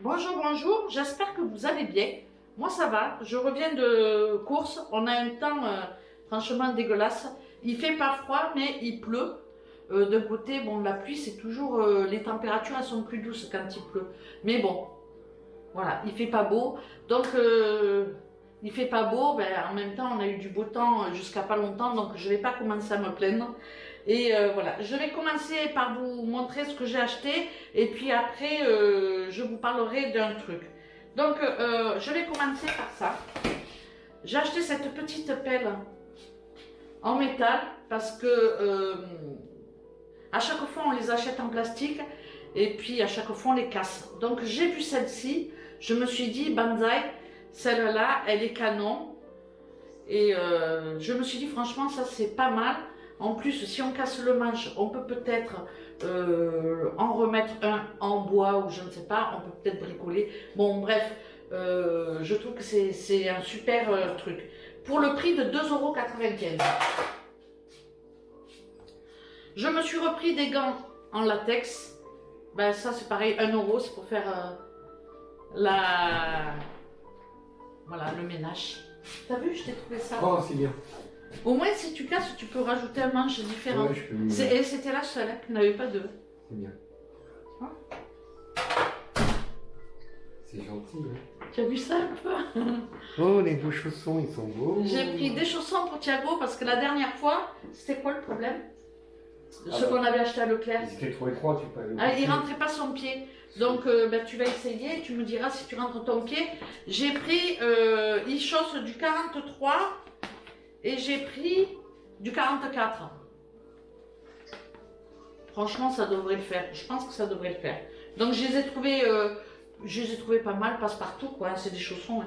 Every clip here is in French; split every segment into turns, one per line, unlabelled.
Bonjour, bonjour, j'espère que vous allez bien. Moi ça va, je reviens de course, on a un temps franchement dégueulasse. Il fait pas froid mais il pleut. De côté, bon la pluie c'est toujours, les températures elles sont plus douces quand il pleut. Mais bon, voilà, il fait pas beau. Donc il fait pas beau, ben, en même temps on a eu du beau temps jusqu'à pas longtemps, donc je vais pas commencer à me plaindre. Et voilà, je vais commencer par vous montrer ce que j'ai acheté et puis après je vous parlerai d'un truc. Donc je vais commencer par ça. J'ai acheté cette petite pelle en métal parce que à chaque fois on les achète en plastique et puis à chaque fois on les casse. Donc j'ai vu celle-ci, je me suis dit Banzai, celle-là elle est canon et je me suis dit franchement ça c'est pas mal. En plus, si on casse le manche, on peut peut-être en remettre un en bois ou je ne sais pas, on peut peut-être bricoler. Bon, bref, je trouve que c'est un super truc. Pour le prix de 2,95 €. Je me suis repris des gants en latex. Ben, ça, c'est pareil, 1 €, c'est pour faire voilà, le ménage. T'as vu, je t'ai trouvé ça.
Oh, c'est bien.
Au moins, si tu casses, tu peux rajouter un manche différent.
Ouais, je peux
Et c'était la seule, hein, il n'y en avait pas deux.
C'est bien.
Hein?
C'est gentil, hein.
Tu as vu ça un peu?
Oh, les beaux chaussons, ils sont beaux.
J'ai pris des chaussons pour Thiago parce que la dernière fois, c'était quoi le problème? Ce
bah,
qu'on avait acheté à Leclerc.
Ils étaient trop étroits, tu peux aller.
Ah, il rentrait pas son pied. Donc, ben, tu vas essayer et tu me diras si tu rentres ton pied. J'ai pris, il chausse du 43 et j'ai pris du 44. Franchement, ça devrait le faire. Je pense que ça devrait le faire. Donc, je les ai trouvés pas mal, passe-partout, quoi. C'est des chaussons.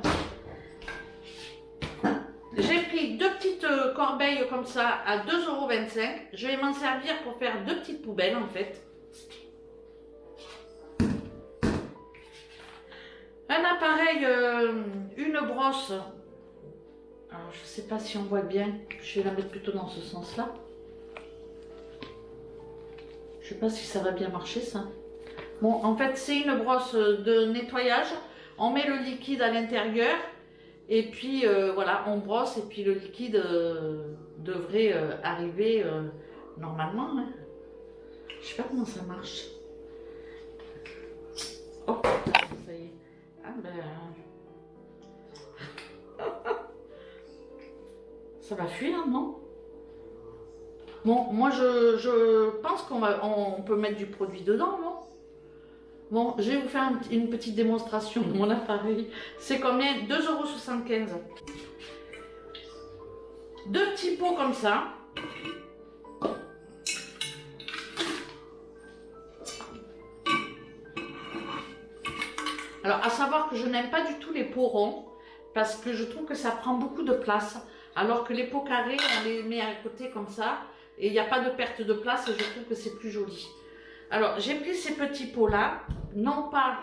Hein. J'ai pris deux petites corbeilles comme ça à 2,25 €. Je vais m'en servir pour faire deux petites poubelles, en fait. Un appareil, une brosse. Alors, je sais pas si on voit bien. Je vais la mettre plutôt dans ce sens-là. Je sais pas si ça va bien marcher, ça. Bon, en fait, c'est une brosse de nettoyage. On met le liquide à l'intérieur. Et puis, voilà, on brosse. Et puis, le liquide devrait arriver normalement. Hein. Je sais pas comment ça marche. Oh, ça y est. Ah ben... Ça va fuir, non? Bon, moi je pense on peut mettre du produit dedans, non? Bon, je vais vous faire une petite démonstration de mon appareil. C'est combien? 2,75 €. Deux petits pots comme ça. Alors, à savoir que je n'aime pas du tout les pots ronds parce que je trouve que ça prend beaucoup de place. Alors que les pots carrés, on les met à côté comme ça et il n'y a pas de perte de place et je trouve que c'est plus joli. Alors, j'ai pris ces petits pots-là, non pas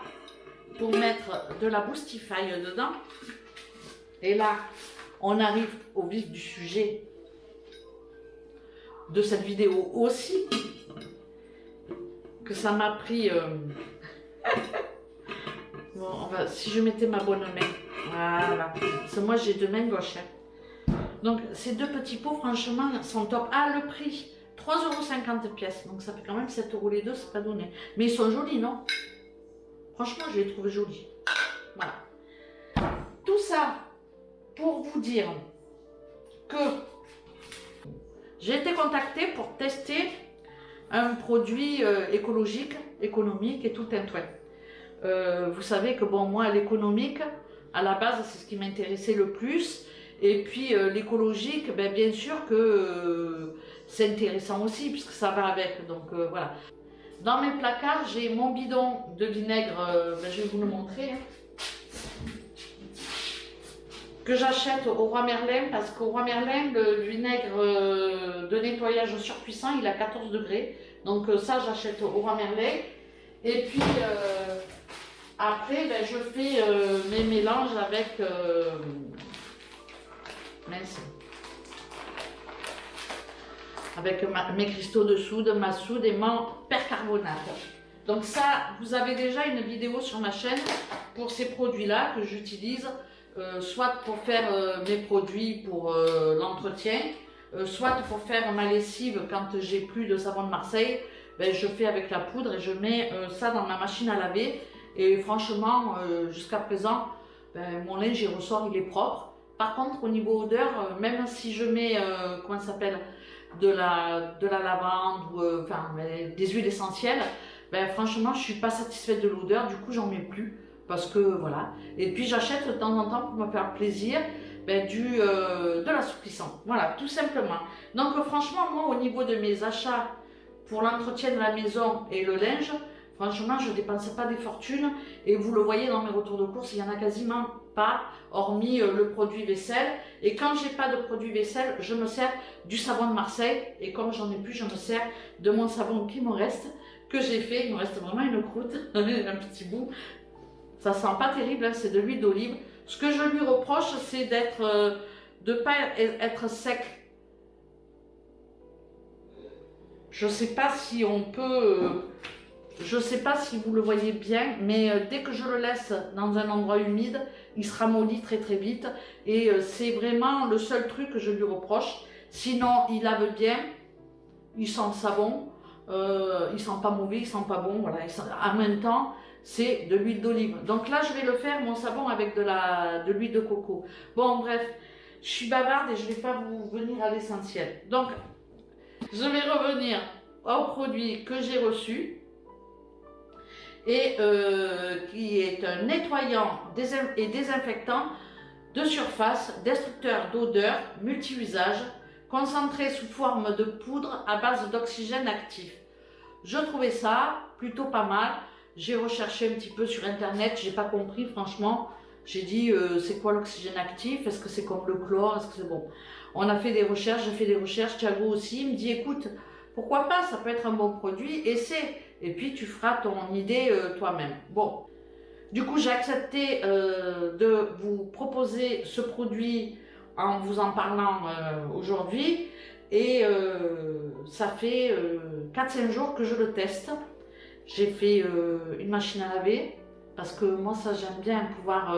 pour mettre de la Boostify dedans. Et là, on arrive au vif du sujet de cette vidéo aussi, que ça m'a pris... Bon, si je mettais ma bonne main, voilà, parce que moi j'ai deux mains gauches. Hein. Donc ces deux petits pots, franchement, sont top. Ah, le prix, 3,50 € pièce, donc ça fait quand même 7 € les deux, c'est pas donné. Mais ils sont jolis, non? Franchement, je les trouve jolis. Voilà. Tout ça pour vous dire que j'ai été contactée pour tester un produit écologique, économique et tout un toit. Vous savez que bon, moi l'économique à la base c'est ce qui m'intéressait le plus et puis l'écologique ben, bien sûr que c'est intéressant aussi puisque ça va avec, donc voilà. Dans mes placards j'ai mon bidon de vinaigre, ben, je vais vous le montrer, hein, que j'achète au Roi Merlin parce qu'au Roi Merlin le vinaigre de nettoyage surpuissant il a 14 degrés, donc ça j'achète au Roi Merlin. Et puis après, ben, je fais mes mélanges avec avec mes cristaux de soude, ma soude et mon percarbonate. Donc ça, vous avez déjà une vidéo sur ma chaîne pour ces produits-là que j'utilise, soit pour faire mes produits pour l'entretien, soit pour faire ma lessive quand j'ai plus de savon de Marseille. Ben, je fais avec la poudre et je mets ça dans ma machine à laver. Et franchement, jusqu'à présent, ben, mon linge il ressort, il est propre. Par contre, au niveau odeur, même si je mets, comment ça s'appelle, de la lavande ou enfin, des huiles essentielles, ben, franchement, je suis pas satisfaite de l'odeur, du coup, j'en mets plus. Parce que voilà. Et puis, j'achète de temps en temps pour me faire plaisir ben, de l'assouplissant. Voilà, tout simplement. Donc, franchement, moi, au niveau de mes achats pour l'entretien de la maison et le linge, franchement, je ne dépense pas des fortunes. Et vous le voyez dans mes retours de course, il n'y en a quasiment pas, hormis le produit vaisselle. Et quand j'ai pas de produit vaisselle, je me sers du savon de Marseille. Et comme j'en ai plus, je me sers de mon savon qui me reste, que j'ai fait. Il me reste vraiment une croûte, un petit bout. Ça sent pas terrible, hein, c'est de l'huile d'olive. Ce que je lui reproche, c'est de ne pas être sec. Je sais pas si on peut... je sais pas si vous le voyez bien, mais dès que je le laisse dans un endroit humide, il se ramollit très très vite. Et c'est vraiment le seul truc que je lui reproche. Sinon, il lave bien, il sent le savon, il sent pas mauvais, il sent pas bon. Voilà. En même temps, c'est de l'huile d'olive. Donc là, je vais le faire, mon savon, avec de l'huile de coco. Bon, bref, je suis bavarde et je vais pas vous venir à l'essentiel. Donc, je vais revenir au produit que j'ai reçu et qui est un nettoyant et désinfectant de surface, destructeur d'odeur, multi-usage, concentré sous forme de poudre à base d'oxygène actif. Je trouvais ça plutôt pas mal. J'ai recherché un petit peu sur internet, j'ai pas compris franchement. J'ai dit c'est quoi l'oxygène actif? Est-ce que c'est comme le chlore? Est-ce que c'est bon? On a fait des recherches, j'ai fait des recherches, Thiago aussi, il me dit écoute, pourquoi pas, ça peut être un bon produit, essaie. Et puis tu feras ton idée toi-même. Bon, du coup j'ai accepté de vous proposer ce produit en vous en parlant aujourd'hui. Et ça fait 4-5 jours que je le teste. J'ai fait une machine à laver, parce que moi ça j'aime bien pouvoir,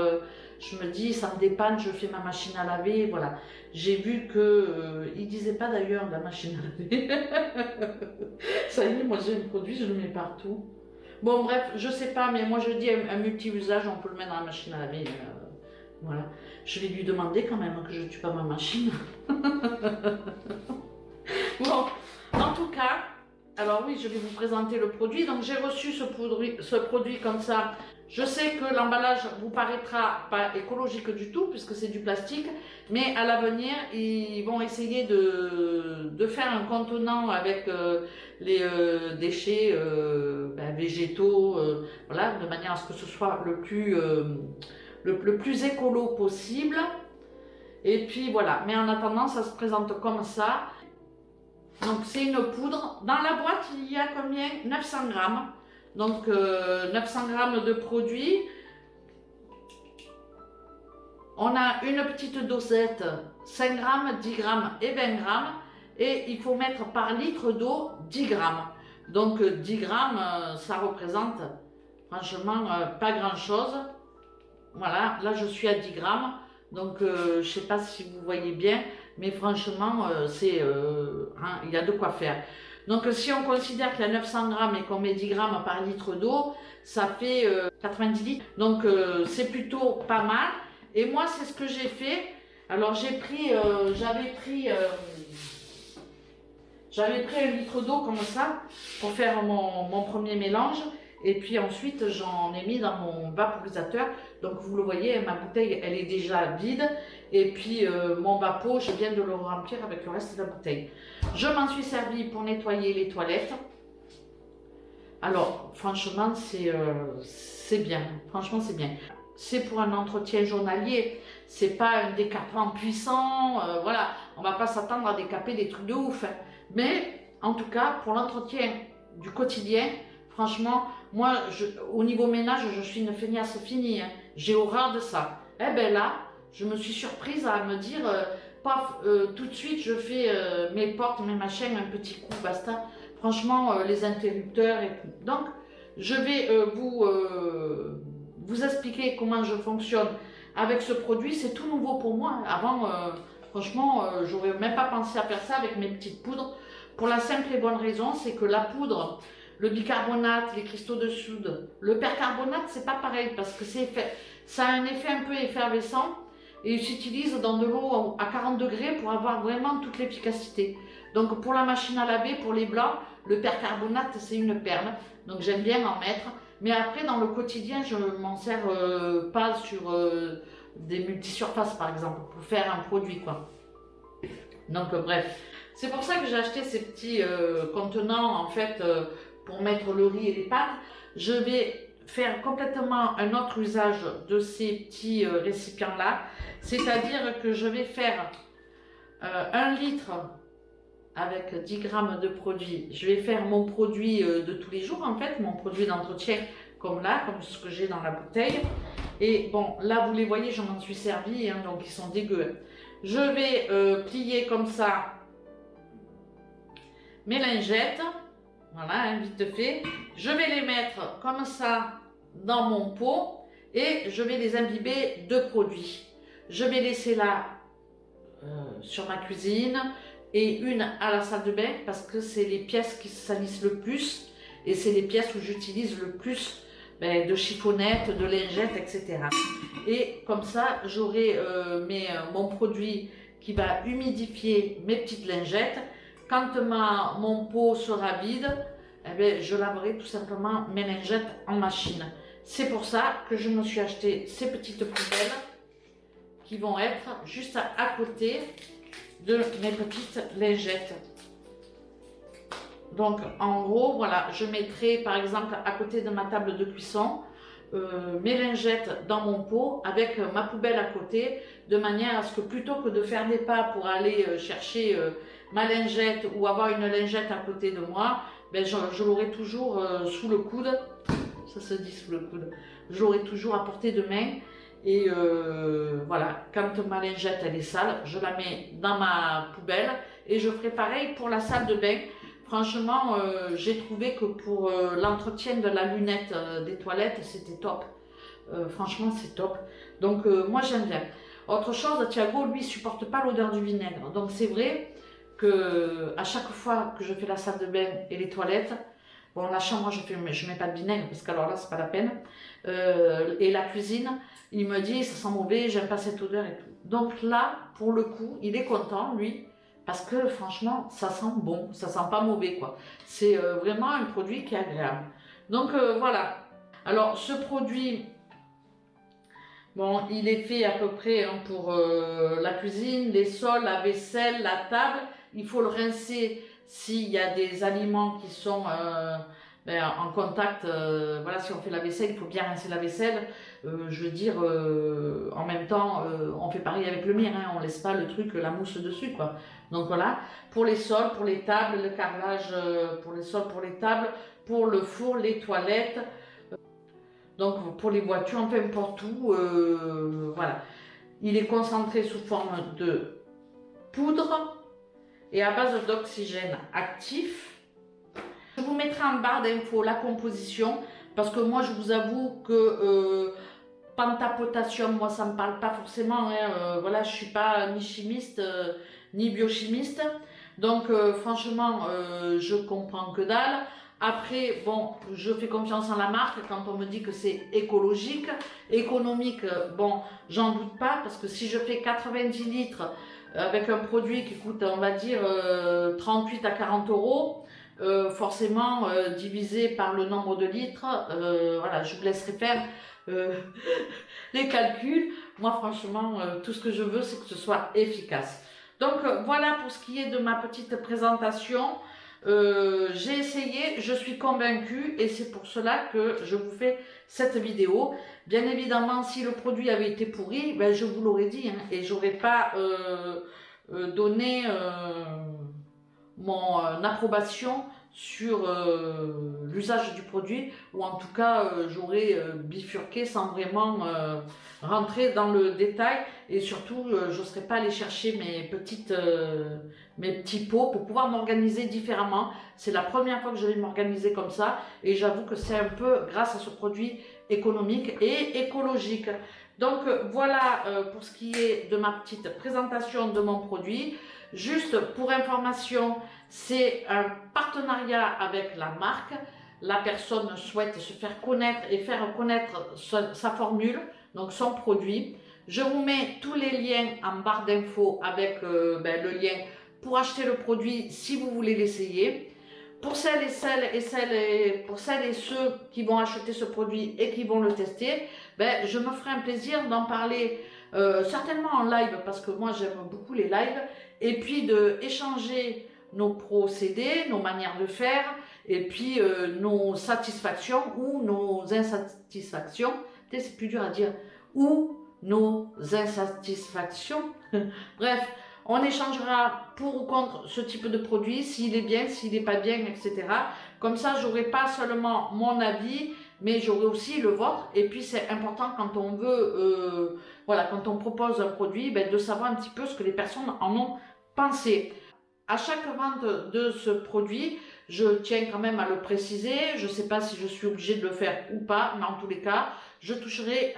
je me dis ça me dépanne, je fais ma machine à laver, voilà. J'ai vu que, il disait pas d'ailleurs la machine à laver, ça y est, moi j'ai un produit, je le mets partout. Bon bref, je sais pas, mais moi je dis un multi-usage, on peut le mettre dans la machine à laver, voilà. Je vais lui demander quand même que je ne tue pas ma machine. Bon, en tout cas, alors oui, je vais vous présenter le produit. Donc j'ai reçu ce produit comme ça. Je sais que l'emballage vous paraîtra pas écologique du tout puisque c'est du plastique, mais à l'avenir ils vont essayer de faire un contenant avec les déchets végétaux, voilà, de manière à ce que ce soit le plus écolo possible. Et puis voilà, mais en attendant ça se présente comme ça. Donc c'est une poudre. Dans la boîte, il y a combien? 900 grammes. Donc 900 grammes de produit. On a une petite dosette, 5 grammes, 10 grammes et 20 grammes. Et il faut mettre par litre d'eau 10 grammes. Donc 10 grammes, ça représente franchement pas grand chose. Voilà, là je suis à 10 grammes. Donc je ne sais pas si vous voyez bien. Mais franchement, il y a de quoi faire. Donc si on considère qu'il y a 900 grammes et qu'on met 10 grammes par litre d'eau, ça fait 90 litres. Donc c'est plutôt pas mal. Et moi, c'est ce que j'ai fait. Alors j'avais pris 1 litre d'eau comme ça pour faire mon premier mélange. Et puis ensuite, j'en ai mis dans mon vaporisateur. Donc vous le voyez, ma bouteille, elle est déjà vide. Et puis mon vapeau, je viens de le remplir avec le reste de la bouteille. Je m'en suis servi pour nettoyer les toilettes. Alors, franchement, c'est bien. Franchement, c'est bien. C'est pour un entretien journalier. C'est pas un décapant puissant. Voilà, on va pas s'attendre à décaper des trucs de ouf. Hein. Mais, en tout cas, pour l'entretien du quotidien, franchement, moi, au niveau ménage, je suis une feignasse finie. Hein. J'ai horreur de ça. Eh ben là, je me suis surprise à me dire, paf, tout de suite, je fais mes portes, mes machins, un petit coup, basta. Franchement, les interrupteurs et tout. Donc, je vais vous expliquer comment je fonctionne avec ce produit. C'est tout nouveau pour moi. Avant, franchement, j'aurais même pas pensé à faire ça avec mes petites poudres. Pour la simple et bonne raison, c'est que la poudre, le bicarbonate, les cristaux de soude, le percarbonate, c'est pas pareil parce que ça a un effet un peu effervescent et il s'utilise dans de l'eau à 40 degrés pour avoir vraiment toute l'efficacité. Donc pour la machine à laver, pour les blancs, le percarbonate c'est une perle, donc j'aime bien en mettre. Mais après dans le quotidien, je m'en sers pas sur des multisurfaces par exemple, pour faire un produit quoi. Donc bref, c'est pour ça que j'ai acheté ces petits contenants en fait pour mettre le riz et les pâtes. Je vais faire complètement un autre usage de ces petits récipients là, c'est-à-dire que je vais faire 1 litre avec 10 grammes de produit. Je vais faire mon produit de tous les jours en fait, mon produit d'entretien comme là, comme ce que j'ai dans la bouteille. Et bon, là vous les voyez, je m'en suis servi, hein, donc ils sont dégueux. Je vais plier comme ça mes lingettes, voilà, hein, vite fait. Je vais les mettre comme ça dans mon pot et je vais les imbiber de produits. Je vais laisser là sur ma cuisine et une à la salle de bain parce que c'est les pièces qui se salissent le plus et c'est les pièces où j'utilise le plus de chiffonnettes, de lingettes, etc. Et comme ça, j'aurai mon produit qui va humidifier mes petites lingettes. Quand mon pot sera vide, eh bien, je laverai tout simplement mes lingettes en machine. C'est pour ça que je me suis acheté ces petites poubelles qui vont être juste à côté de mes petites lingettes. Donc en gros, voilà, je mettrai par exemple à côté de ma table de cuisson mes lingettes dans mon pot avec ma poubelle à côté, de manière à ce que plutôt que de faire des pas pour aller chercher ma lingette ou avoir une lingette à côté de moi, ben je l'aurai toujours sous le coude, ça se dit sous le coude, je l'aurai toujours à portée de main. Et voilà, quand ma lingette elle est sale, je la mets dans ma poubelle et je ferai pareil pour la salle de bain. Franchement, j'ai trouvé que pour l'entretien de la lunette des toilettes, c'était top. Franchement, c'est top. Donc moi j'aime bien. Autre chose, Thiago, lui, supporte pas l'odeur du vinaigre. Donc c'est vrai que à chaque fois que je fais la salle de bain et les toilettes, bon, la chambre, je mets pas de vinaigre parce qu'alors là, c'est pas la peine. Et la cuisine, il me dit, ça sent mauvais, j'aime pas cette odeur et tout. Donc là, pour le coup, il est content, lui, parce que franchement, ça sent bon, ça sent pas mauvais, quoi. C'est vraiment un produit qui est agréable. Donc voilà. Alors, ce produit, bon, il est fait à peu près hein, pour la cuisine, les sols, la vaisselle, la table. Il faut le rincer s'il y a des aliments qui sont en contact. Voilà, si on fait la vaisselle, il faut bien rincer la vaisselle. Je veux dire, en même temps, on fait pareil avec le mien, hein, on laisse pas le truc, la mousse dessus, quoi. Donc voilà, pour les sols, pour les tables, le carrelage pour les sols, pour les tables, pour le four, les toilettes, donc pour les voitures, enfin n'importe où, voilà. Il est concentré sous forme de poudre et à base d'oxygène actif. Je vous mettrai en barre d'infos la composition parce que moi je vous avoue que pentapotassium, moi ça me parle pas forcément, hein, voilà, je suis pas ni chimiste ni biochimiste, donc franchement je comprends que dalle. Après, bon, je fais confiance en la marque quand on me dit que c'est écologique, économique, bon, j'en doute pas parce que si je fais 90 litres avec un produit qui coûte, on va dire, 38 à 40 euros, forcément, divisé par le nombre de litres, voilà, je vous laisserai faire les calculs. Moi, franchement, tout ce que je veux, c'est que ce soit efficace. Donc, voilà pour ce qui est de ma petite présentation. J'ai essayé, je suis convaincue et c'est pour cela que je vous fais cette vidéo. Bien évidemment, si le produit avait été pourri, ben, je vous l'aurais dit hein, et j'aurais pas donné mon approbation sur l'usage du produit, ou en tout cas j'aurais bifurqué sans vraiment rentrer dans le détail, et surtout je ne serais pas allée chercher mes petits pots pour pouvoir m'organiser différemment. C'est la première fois que je vais m'organiser comme ça, et j'avoue que c'est un peu grâce à ce produit économique et écologique. Donc voilà pour ce qui est de ma petite présentation de mon produit. Juste pour information, c'est un partenariat avec la marque. La personne souhaite se faire connaître et faire connaître sa formule, donc son produit. Je vous mets tous les liens en barre d'infos avec le lien pour acheter le produit si vous voulez l'essayer. Pour celles et ceux qui vont acheter ce produit et qui vont le tester, je me ferai un plaisir d'en parler certainement en live, parce que moi j'aime beaucoup les lives, et puis d'échanger nos procédés, nos manières de faire, et puis nos satisfactions ou nos insatisfactions. Peut-être c'est plus dur à dire, ou nos insatisfactions. Bref, on échangera pour ou contre ce type de produit, s'il est bien, s'il n'est pas bien, etc. Comme ça, j'aurai pas seulement mon avis, mais j'aurai aussi le vôtre. Et puis, c'est important quand on veut, voilà, quand on propose un produit, de savoir un petit peu ce que les personnes en ont pensé. À chaque vente de ce produit, je tiens quand même à le préciser. Je ne sais pas si je suis obligée de le faire ou pas, mais en tous les cas, je toucherai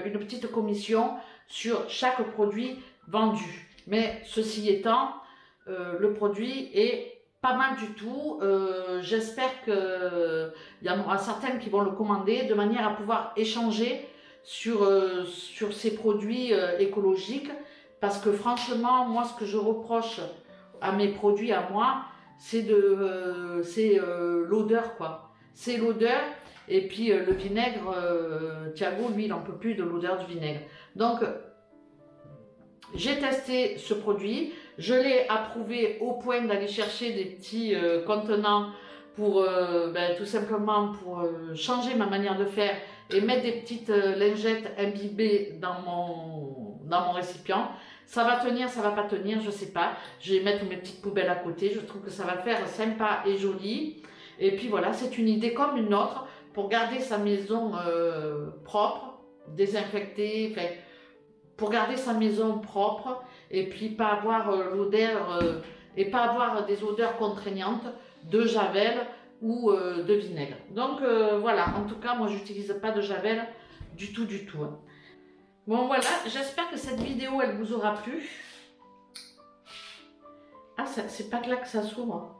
une petite commission sur chaque produit vendu. Mais ceci étant, le produit est pas mal du tout. J'espère qu'il y en aura certaines qui vont le commander de manière à pouvoir échanger sur ces produits écologiques. Parce que franchement, moi, ce que je reproche à mes produits, à moi, c'est l'odeur, quoi. C'est l'odeur. Et puis le vinaigre, Thiago, lui, il n'en peut plus de l'odeur du vinaigre. Donc, j'ai testé ce produit, je l'ai approuvé au point d'aller chercher des petits contenants pour tout simplement pour changer ma manière de faire et mettre des petites lingettes imbibées dans mon récipient. Ça va tenir, ça va pas tenir, je sais pas. Je vais mettre mes petites poubelles à côté, je trouve que ça va faire sympa et joli. Et puis voilà, c'est une idée comme une autre pour garder sa maison propre, désinfectée, pour garder sa maison propre et puis pas avoir l'odeur et pas avoir des odeurs contraignantes de javel ou de vinaigre. Donc voilà, en tout cas moi j'utilise pas de javel du tout hein. Bon voilà, j'espère que cette vidéo elle vous aura plu. Ah, c'est pas que là que ça s'ouvre.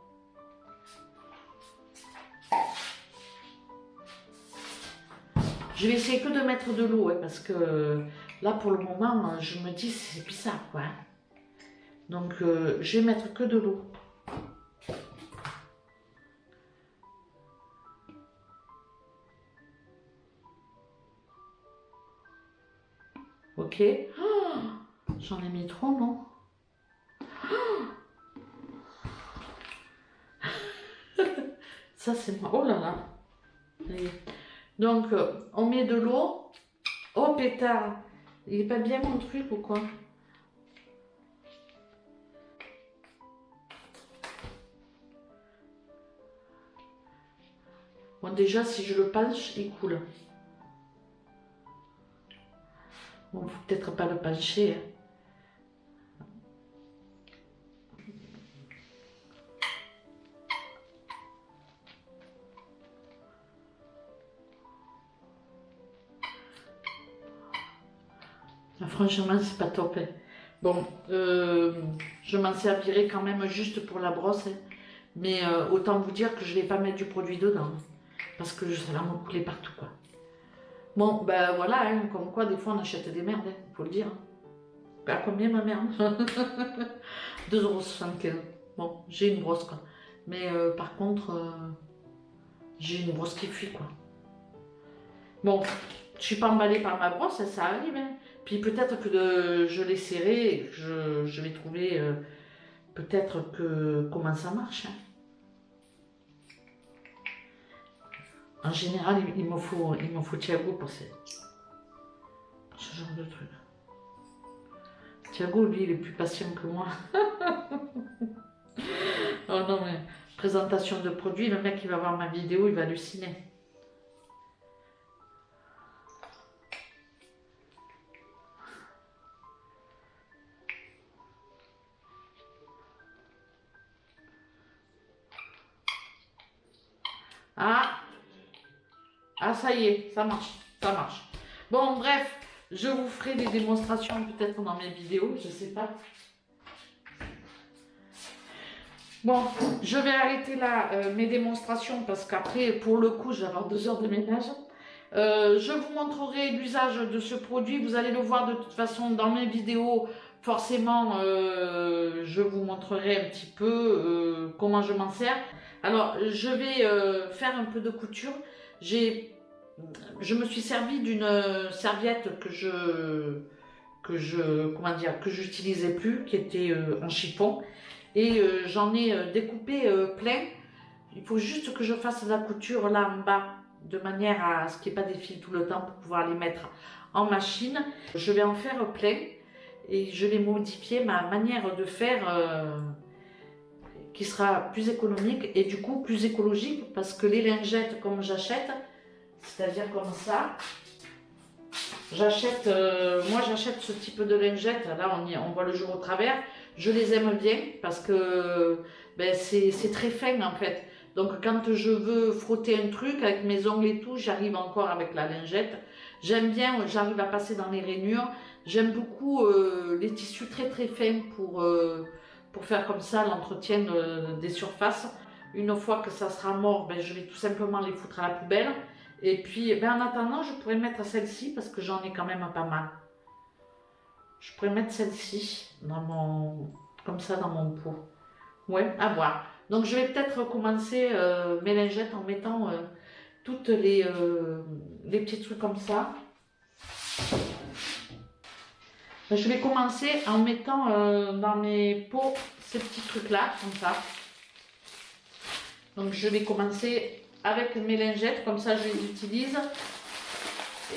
Je vais essayer que de mettre de l'eau, parce que là pour le moment je me dis c'est bizarre quoi. Donc je vais mettre que de l'eau. Ok. Oh, j'en ai mis trop, non? Oh ça c'est moi. Oh là là. Donc on met de l'eau. Oh pétard. Il est pas bien mon truc ou quoi? Bon déjà si je le penche, il coule. Bon, faut peut-être pas le pencher. Franchement, c'est pas top. Bon, je m'en servirai quand même juste pour la brosse. Mais autant vous dire que je vais pas mettre du produit dedans. Parce que ça va me couler partout, quoi. Bon, ben voilà, hein, comme quoi, des fois, on achète des merdes, faut le dire. À combien, ma merde? 2,75 €. Bon, j'ai une brosse, quoi. Mais par contre, j'ai une brosse qui fuit, quoi. Bon, je suis pas emballée par ma brosse, ça arrive, hein. Puis peut-être que je l'ai serrée et que je vais trouver peut-être que comment ça marche. Hein. En général, il me faut Thiago pour ce genre de truc. Thiago, lui, il est plus patient que moi. Oh non, mais présentation de produits, le mec qui va voir ma vidéo, il va halluciner. Ah, ah, ça y est, ça marche, ça marche. Bon, bref, je vous ferai des démonstrations peut-être dans mes vidéos, je sais pas. Bon, je vais arrêter là mes démonstrations parce qu'après, pour le coup, je vais avoir 2 heures de ménage. Je vous montrerai l'usage de ce produit. Vous allez le voir de toute façon dans mes vidéos. Forcément, je vous montrerai un petit peu comment je m'en sers. Alors, je vais faire un peu de couture. Je me suis servi d'une serviette que j'utilisais plus, qui était en chiffon. Et j'en ai découpé plein. Il faut juste que je fasse la couture là en bas, de manière à ce qu'il n'y ait pas des fils tout le temps pour pouvoir les mettre en machine. Je vais en faire plein et je vais modifier ma manière de faire qui sera plus économique et du coup plus écologique parce que les lingettes comme j'achète, c'est-à-dire comme ça, moi j'achète ce type de lingettes, là on voit le jour au travers, je les aime bien parce que ben, c'est très fin en fait. Donc quand je veux frotter un truc avec mes ongles et tout, j'arrive encore avec la lingette. J'aime bien, j'arrive à passer dans les rainures. J'aime beaucoup les tissus très très fins pour faire comme ça l'entretien des surfaces. Une fois que ça sera mort, ben, je vais tout simplement les foutre à la poubelle. Et puis ben, en attendant, je pourrais mettre celle-ci parce que j'en ai quand même pas mal. Je pourrais mettre celle-ci comme ça dans mon pot. Ouais, à voir. Donc je vais peut-être commencer mes lingettes en mettant toutes les petits trucs comme ça. Je vais commencer en mettant dans mes pots ces petits trucs-là, comme ça. Donc je vais commencer avec mes lingettes, comme ça je les utilise.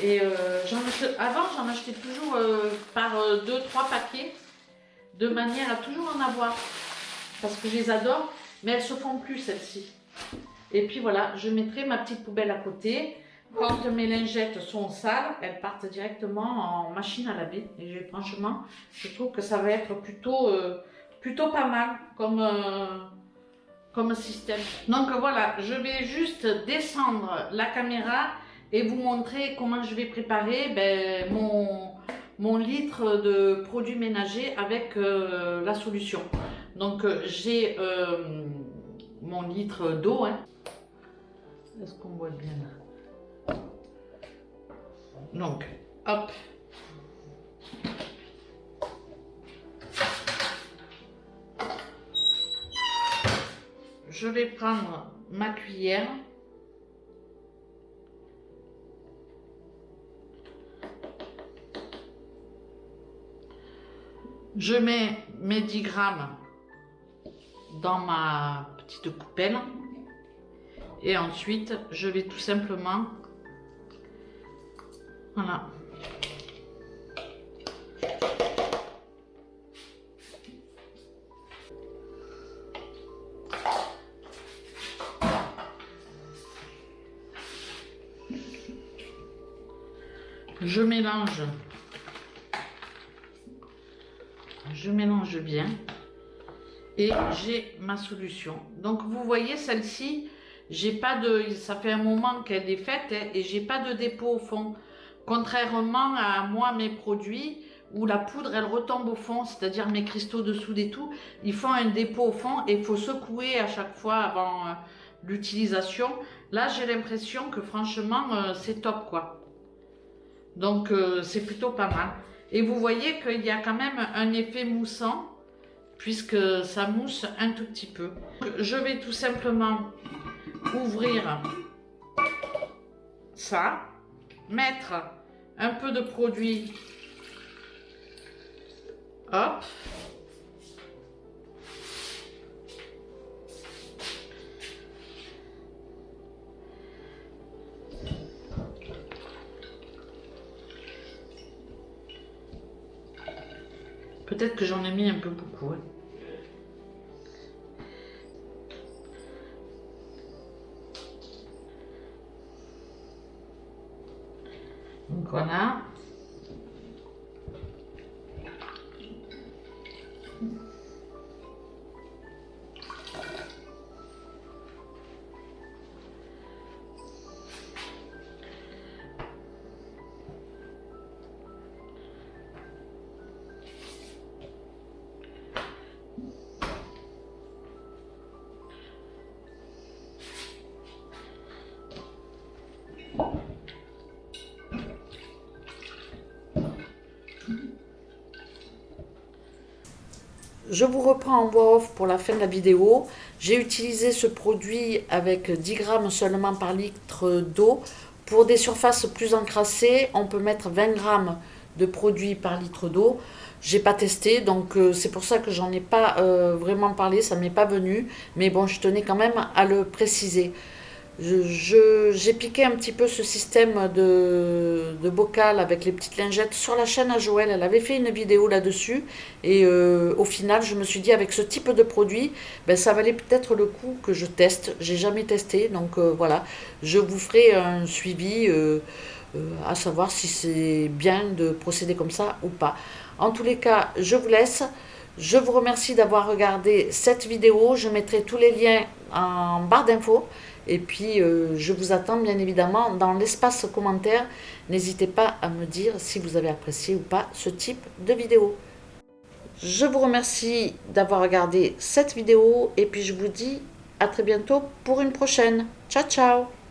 Et avant j'en achetais toujours par 2-3 paquets, de manière à toujours en avoir. Parce que je les adore, mais elles se font plus celles-ci. Et puis voilà, je mettrai ma petite poubelle à côté. Quand mes lingettes sont sales, elles partent directement en machine à laver. Et franchement, je trouve que ça va être plutôt pas mal comme système. Donc voilà, je vais juste descendre la caméra et vous montrer comment je vais préparer ben, mon litre de produits ménagers avec la solution. Donc j'ai mon litre d'eau. Hein. Est-ce qu'on voit bien là? Donc, hop. Je vais prendre ma cuillère. Je mets mes 10 grammes dans ma petite coupelle et ensuite je vais tout simplement voilà je mélange bien et j'ai ma solution. Donc vous voyez celle-ci, j'ai pas de, ça fait un moment qu'elle est faite hein, et j'ai pas de dépôt au fond. Contrairement à moi mes produits où la poudre elle retombe au fond, c'est-à-dire mes cristaux de soude et tout, ils font un dépôt au fond et il faut secouer à chaque fois avant l'utilisation. Là j'ai l'impression que franchement c'est top quoi. Donc c'est plutôt pas mal. Et vous voyez qu'il y a quand même un effet moussant puisque ça mousse un tout petit peu. Je vais tout simplement ouvrir ça, mettre un peu de produit, hop, peut-être que j'en ai mis un peu beaucoup. Hein. Voilà. Je vous reprends en voix off pour la fin de la vidéo. J'ai utilisé ce produit avec 10 grammes seulement par litre d'eau. Pour des surfaces plus encrassées, on peut mettre 20 grammes de produit par litre d'eau. J'ai pas testé, donc c'est pour ça que j'en ai pas vraiment parlé, ça m'est pas venu. Mais bon, je tenais quand même à le préciser. J'ai piqué un petit peu ce système de bocal avec les petites lingettes sur la chaîne à Joël. Elle avait fait une vidéo là-dessus. Et au final, je me suis dit, avec ce type de produit, ben, ça valait peut-être le coup que je teste. J'ai jamais testé, donc voilà. Je vous ferai un suivi à savoir si c'est bien de procéder comme ça ou pas. En tous les cas, je vous laisse. Je vous remercie d'avoir regardé cette vidéo. Je mettrai tous les liens en barre d'infos. Et puis, je vous attends bien évidemment dans l'espace commentaire. N'hésitez pas à me dire si vous avez apprécié ou pas ce type de vidéo. Je vous remercie d'avoir regardé cette vidéo et puis je vous dis à très bientôt pour une prochaine. Ciao, ciao!